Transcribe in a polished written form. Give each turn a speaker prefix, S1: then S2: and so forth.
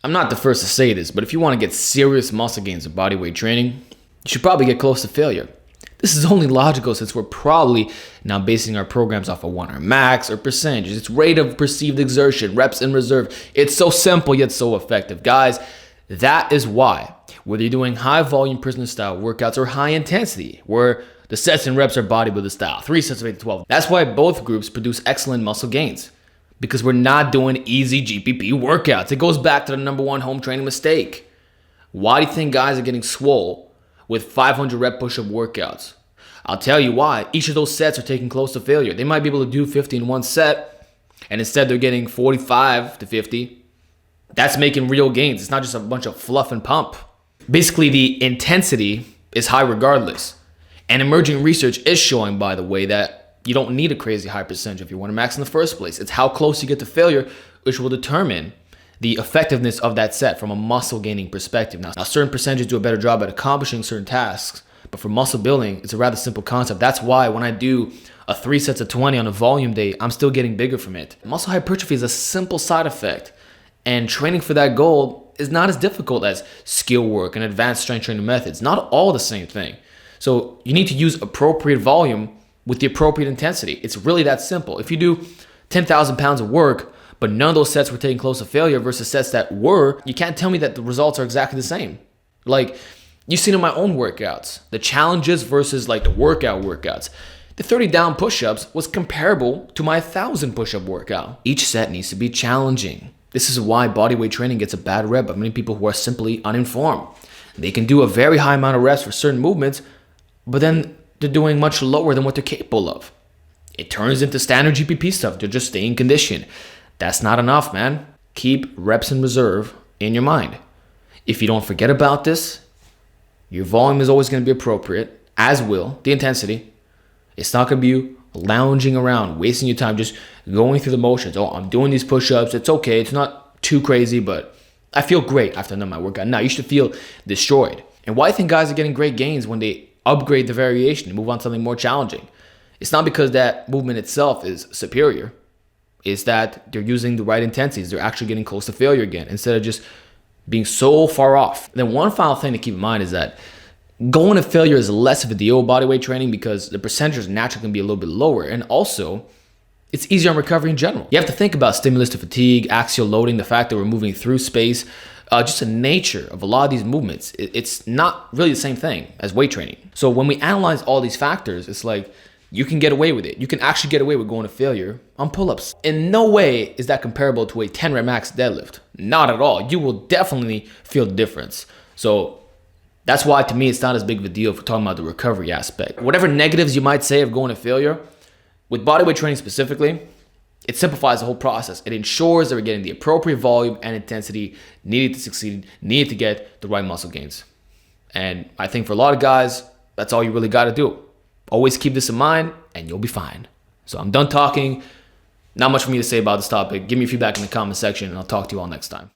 S1: I'm not the first to say this, but if you want to get serious muscle gains in bodyweight training, you should probably get close to failure. This is only logical since we're probably now basing our programs off of 1R max or percentages. It's rate of perceived exertion, reps in reserve. It's so simple yet so effective. Guys, that is why, whether you're doing high volume prisoner style workouts or high intensity, where the sets and reps are bodybuilder style, 3 sets of 8 to 12, that's why both groups produce excellent muscle gains. Because we're not doing easy GPP workouts. It goes back to the #1 home training mistake. Why do you think guys are getting swole with 500 rep push-up workouts? I'll tell you why. Each of those sets are taking close to failure. They might be able to do 50 in one set, and instead they're getting 45 to 50. That's making real gains. It's not just a bunch of fluff and pump. Basically, the intensity is high regardless. And emerging research is showing, by the way, that you don't need a crazy high percentage if you want to max in the first place. It's how close you get to failure which will determine the effectiveness of that set from a muscle gaining perspective. Now, certain percentages do a better job at accomplishing certain tasks, but for muscle building, it's a rather simple concept. That's why when I do a 3 sets of 20 on a volume day, I'm still getting bigger from it. Muscle hypertrophy is a simple side effect, and training for that goal is not as difficult as skill work and advanced strength training methods. Not all the same thing. So you need to use appropriate volume with the appropriate intensity. It's really that simple. If you do 10,000 pounds of work, but none of those sets were taking close to failure versus sets that were, you can't tell me that the results are exactly the same. Like, you've seen in my own workouts, the challenges versus like the workouts. The 30 down push-ups was comparable to my 1,000 push-up workout. Each set needs to be challenging. This is why bodyweight training gets a bad rep by many people who are simply uninformed. They can do a very high amount of reps for certain movements, but then they're doing much lower than what they're capable of. It turns into standard GPP stuff. They're just staying conditioned. That's not enough, man. Keep reps in reserve in your mind. If you don't forget about this, your volume is always going to be appropriate, as will the intensity. It's not going to be you lounging around, wasting your time, just going through the motions. Oh, I'm doing these push-ups. It's okay. It's not too crazy, but I feel great after I've done my workout. Now, you should feel destroyed. And why do you think guys are getting great gains when they upgrade the variation and move on to something more challenging? It's not because that movement itself is superior. It's that they're using the right intensities. They're actually getting close to failure again instead of just being so far off. Then one final thing to keep in mind is that going to failure is less of a deal with bodyweight training because the percentages naturally can be a little bit lower. And also, it's easier on recovery in general. You have to think about stimulus to fatigue, axial loading, the fact that we're moving through space, just the nature of a lot of these movements. It's not really the same thing as weight training. So when we analyze all these factors, it's like you can get away with it. You can actually get away with going to failure on pull-ups. In no way is that comparable to a 10 rep max deadlift. Not at all. You will definitely feel the difference. So that's why, to me, it's not as big of a deal if we're talking about the recovery aspect. Whatever negatives you might say of going to failure, with bodyweight training specifically, it simplifies the whole process. It ensures that we're getting the appropriate volume and intensity needed to succeed, needed to get the right muscle gains. And I think for a lot of guys, that's all you really got to do. Always keep this in mind and you'll be fine. So I'm done talking. Not much for me to say about this topic. Give me feedback in the comment section and I'll talk to you all next time.